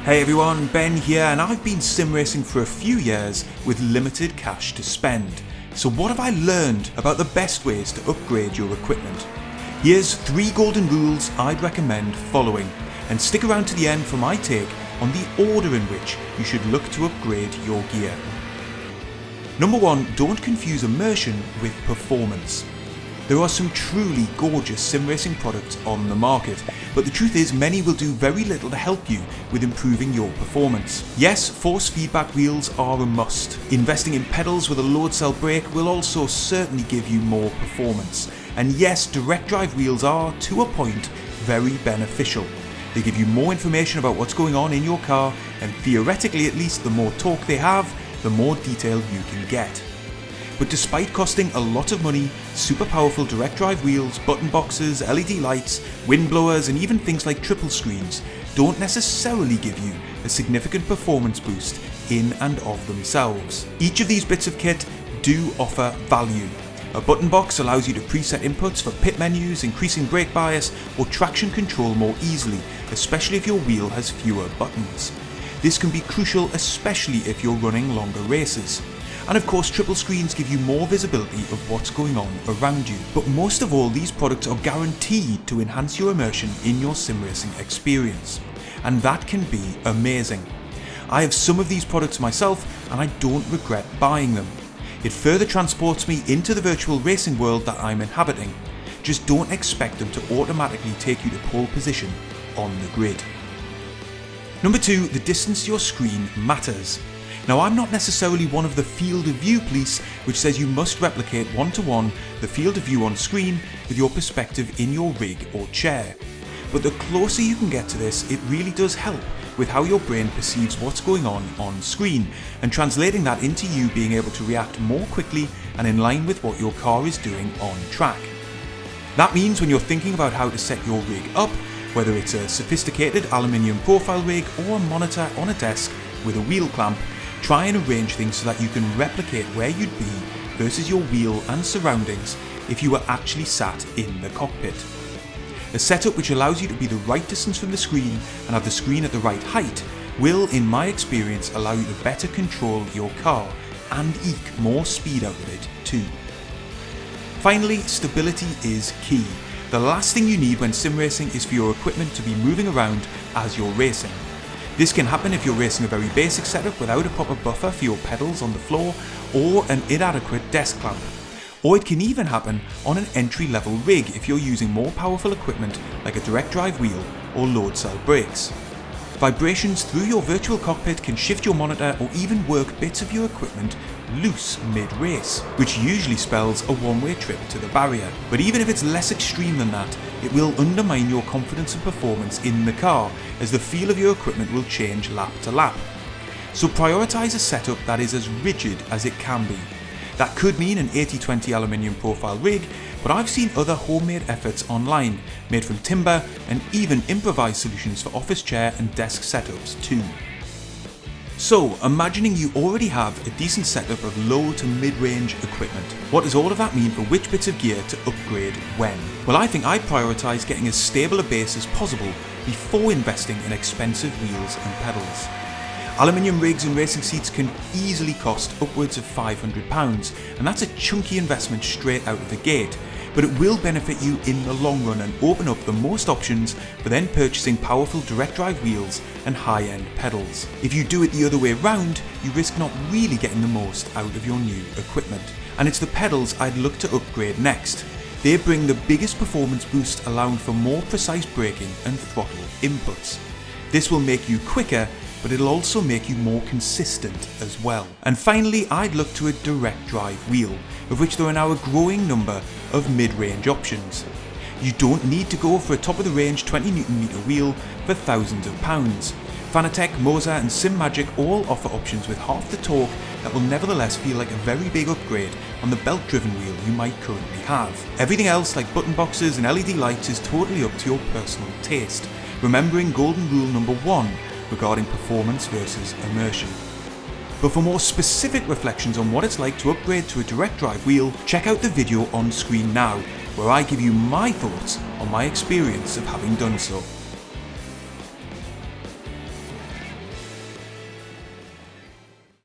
Hey everyone, Ben here, and I've been sim racing for a few years with limited cash to spend. So what have I learned about the best ways to upgrade your equipment? Here's 3 golden rules I'd recommend following, and stick around to the end for my take on the order in which you should look to upgrade your gear. Number 1, don't confuse immersion with performance. There are some truly gorgeous sim racing products on the market, but the truth is many will do very little to help you with improving your performance. Yes, force feedback wheels are a must. Investing in pedals with a load cell brake will also certainly give you more performance. And yes, direct drive wheels are, to a point, very beneficial. They give you more information about what's going on in your car, and theoretically at least, the more torque they have, the more detail you can get. But despite costing a lot of money, super powerful direct drive wheels, button boxes, LED lights, wind blowers and even things like triple screens don't necessarily give you a significant performance boost in and of themselves. Each of these bits of kit do offer value. A button box allows you to preset inputs for pit menus, increasing brake bias or traction control more easily, especially if your wheel has fewer buttons. This can be crucial especially if you're running longer races. And of course, triple screens give you more visibility of what's going on around you. But most of all, these products are guaranteed to enhance your immersion in your sim racing experience. And that can be amazing. I have some of these products myself and I don't regret buying them. It further transports me into the virtual racing world that I'm inhabiting. Just don't expect them to automatically take you to pole position on the grid. Number 2, the distance to your screen matters. Now, I'm not necessarily one of the field of view police which says you must replicate one-to-one the field of view on screen with your perspective in your rig or chair. But the closer you can get to this, it really does help with how your brain perceives what's going on screen, and translating that into you being able to react more quickly and in line with what your car is doing on track. That means when you're thinking about how to set your rig up, whether it's a sophisticated aluminium profile rig or a monitor on a desk with a wheel clamp, try and arrange things so that you can replicate where you'd be versus your wheel and surroundings if you were actually sat in the cockpit. A setup which allows you to be the right distance from the screen and have the screen at the right height will, in my experience, allow you to better control your car and eke more speed out of it too. Finally, stability is key. The last thing you need when sim racing is for your equipment to be moving around as you're racing. This can happen if you're racing a very basic setup without a proper buffer for your pedals on the floor or an inadequate desk clamp. Or it can even happen on an entry-level rig if you're using more powerful equipment like a direct drive wheel or load cell brakes. Vibrations through your virtual cockpit can shift your monitor or even work bits of your equipment loose mid-race, which usually spells a one-way trip to the barrier. But even if it's less extreme than that, it will undermine your confidence and performance in the car, as the feel of your equipment will change lap to lap. So prioritise a setup that is as rigid as it can be. That could mean an 80/20 aluminium profile rig, but I've seen other homemade efforts online, made from timber and even improvised solutions for office chair and desk setups too. So, imagining you already have a decent setup of low to mid-range equipment, what does all of that mean for which bits of gear to upgrade when? Well, I think I prioritise getting as stable a base as possible before investing in expensive wheels and pedals. Aluminium rigs and racing seats can easily cost upwards of £500, and that's a chunky investment straight out of the gate. But it will benefit you in the long run and open up the most options for then purchasing powerful direct drive wheels and high-end pedals. If you do it the other way round, you risk not really getting the most out of your new equipment. And it's the pedals I'd look to upgrade next. They bring the biggest performance boost, allowing for more precise braking and throttle inputs. This will make you quicker, but it'll also make you more consistent as well. And finally, I'd look to a direct drive wheel, of which there are now a growing number of mid-range options. You don't need to go for a top-of-the-range 20Nm wheel for thousands of pounds. Fanatec, Moza and SimMagic all offer options with half the torque that will nevertheless feel like a very big upgrade on the belt-driven wheel you might currently have. Everything else, like button boxes and LED lights, is totally up to your personal taste, remembering golden rule number 1 regarding performance versus immersion. But for more specific reflections on what it's like to upgrade to a direct drive wheel, check out the video on screen now, where I give you my thoughts on my experience of having done so.